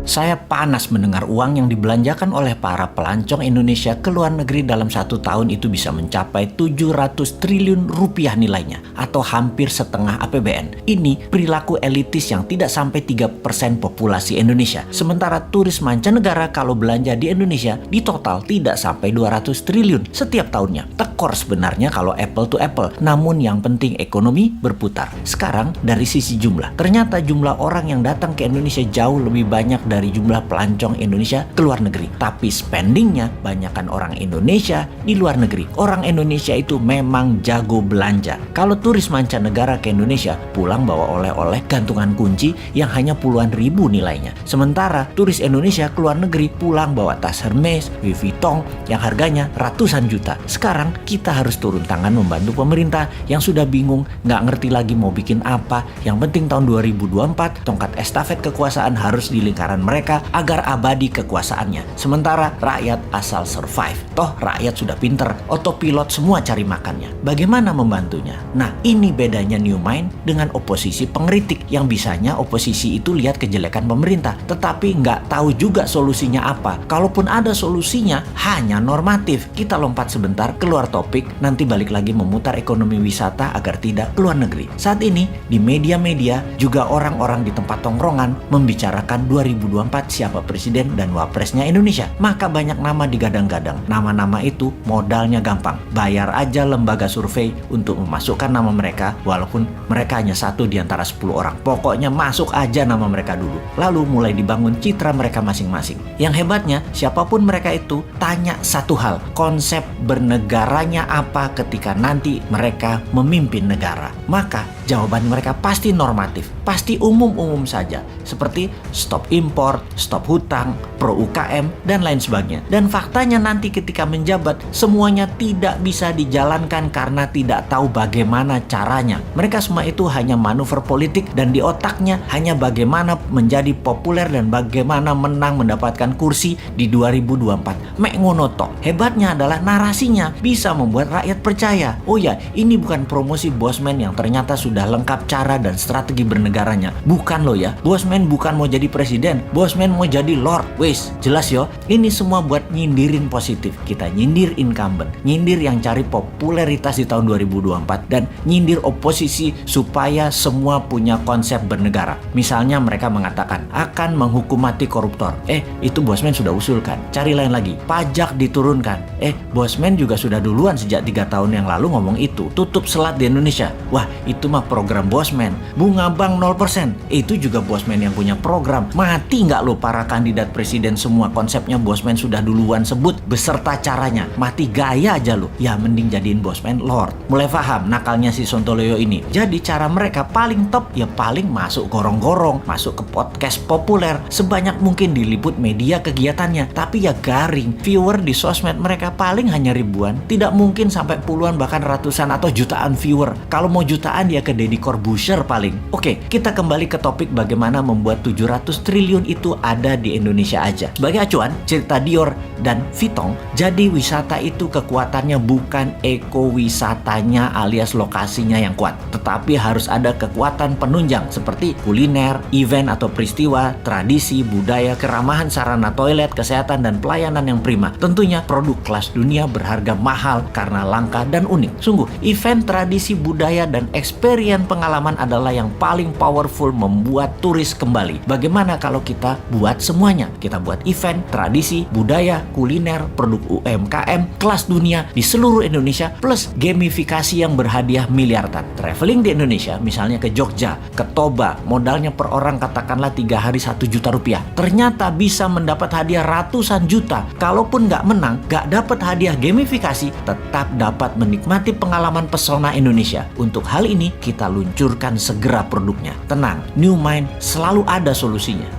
Saya panas mendengar uang yang dibelanjakan oleh para pelancong Indonesia ke luar negeri dalam 1 tahun itu bisa mencapai 700 triliun rupiah nilainya, atau hampir setengah APBN. Ini perilaku elitis yang tidak sampai 3% populasi Indonesia. Sementara turis mancanegara kalau belanja di Indonesia di total tidak sampai 200 triliun setiap tahunnya. Tekor sebenarnya kalau apple to apple, namun yang penting ekonomi berputar. Sekarang dari sisi jumlah, ternyata jumlah orang yang datang ke Indonesia jauh lebih banyak dari jumlah pelancong Indonesia ke luar negeri. Tapi spendingnya banyakkan orang Indonesia di luar negeri. Orang Indonesia itu memang jago belanja. Kalau turis mancanegara ke Indonesia pulang bawa oleh-oleh gantungan kunci yang hanya puluhan ribu nilainya. Sementara turis Indonesia ke luar negeri pulang bawa tas Hermes, Louis Vuitton yang harganya ratusan juta. Sekarang kita harus turun tangan membantu pemerintah yang sudah bingung, nggak ngerti lagi mau bikin apa. Yang penting tahun 2024 tongkat estafet kekuasaan harus di lingkaran mereka agar abadi kekuasaannya. Sementara rakyat asal survive. Toh rakyat sudah pinter, otopilot semua cari makannya. Bagaimana membantunya? Nah, ini bedanya New Mind dengan oposisi pengkritik yang bisanya oposisi itu lihat kejelekan pemerintah, tetapi nggak tahu juga solusinya apa. Kalaupun ada solusinya, hanya normatif. Kita lompat sebentar keluar topik, nanti balik lagi memutar ekonomi wisata agar tidak keluar negeri. Saat ini di media-media juga orang-orang di tempat tongkrongan membicarakan 2024 siapa presiden dan wapresnya Indonesia. Maka banyak nama digadang-gadang. Nama-nama itu modalnya gampang. Bayar aja lembaga survei untuk memasukkan nama mereka, walaupun mereka hanya 1 di antara 10 orang. Pokoknya masuk aja nama mereka dulu. Lalu mulai dibangun citra mereka masing-masing. Yang hebatnya, siapapun mereka itu, tanya satu hal. Konsep bernegaranya apa ketika nanti mereka memimpin negara? Maka jawaban mereka pasti normatif, pasti umum-umum saja, seperti stop import, stop hutang, pro UKM, dan lain sebagainya. Dan faktanya nanti ketika menjabat, semuanya tidak bisa dijalankan karena tidak tahu bagaimana caranya. Mereka semua itu hanya manuver politik dan di otaknya hanya bagaimana menjadi populer dan bagaimana menang mendapatkan kursi di 2024. Mek ngono tok. Hebatnya adalah narasinya bisa membuat rakyat percaya. Oh ya, ini bukan promosi Bosman yang ternyata sudah lengkap cara dan strategi bernegaranya. Bukan loh ya. Bosman bukan mau jadi presiden. Bosman mau jadi lord. Wes, jelas yo. Ini semua buat nyindirin positif. Kita nyindir incumbent, nyindir yang cari popularitas di tahun 2024 dan nyindir oposisi supaya semua punya konsep bernegara. Misalnya mereka mengatakan akan menghukum mati koruptor. Itu Bosman sudah usulkan. Cari lain lagi. Pajak diturunkan. Bosman juga sudah duluan sejak 3 tahun yang lalu ngomong itu. Tutup selat di Indonesia. Wah, itu mah program Bosman. Bunga bank 0%. Itu juga Bosman yang punya program. Mati nggak lo para kandidat presiden semua konsepnya Bosman sudah duluan sebut beserta caranya. Mati gaya aja lo. Ya mending jadiin Bosman lord. Mulai paham nakalnya si Sontoloyo ini. Jadi cara mereka paling top ya paling masuk gorong-gorong, masuk ke podcast populer, sebanyak mungkin diliput media kegiatannya. Tapi ya garing. Viewer di sosmed mereka paling hanya ribuan. Tidak mungkin sampai puluhan bahkan ratusan atau jutaan viewer. Kalau mau jutaan ya ke Deddy Corbuzier paling. Oke, kita kembali ke topik bagaimana membuat 700 triliun itu ada di Indonesia aja. Sebagai acuan, cerita Dior dan Vuitton, jadi wisata itu kekuatannya bukan ekowisatanya alias lokasinya yang kuat, tetapi harus ada kekuatan penunjang seperti kuliner, event atau peristiwa, tradisi, budaya, keramahan sarana toilet, kesehatan dan pelayanan yang prima. Tentunya produk kelas dunia berharga mahal karena langka dan unik. Sungguh, event, tradisi, budaya dan experience pengalaman adalah yang paling powerful membuat turis kembali. Bagaimana kalau kita buat semuanya? Kita buat event, tradisi, budaya, kuliner, produk UMKM, kelas dunia di seluruh Indonesia plus gamifikasi yang berhadiah miliaran. Traveling di Indonesia, misalnya ke Jogja, ke Toba, modalnya per orang katakanlah 3 hari 1 juta rupiah. Ternyata bisa mendapat hadiah ratusan juta. Kalaupun nggak menang, nggak dapat hadiah gamifikasi, tetap dapat menikmati pengalaman pesona Indonesia. Untuk hal ini, kita luncurkan segera produknya. Tenang, New Mind selalu ada solusinya.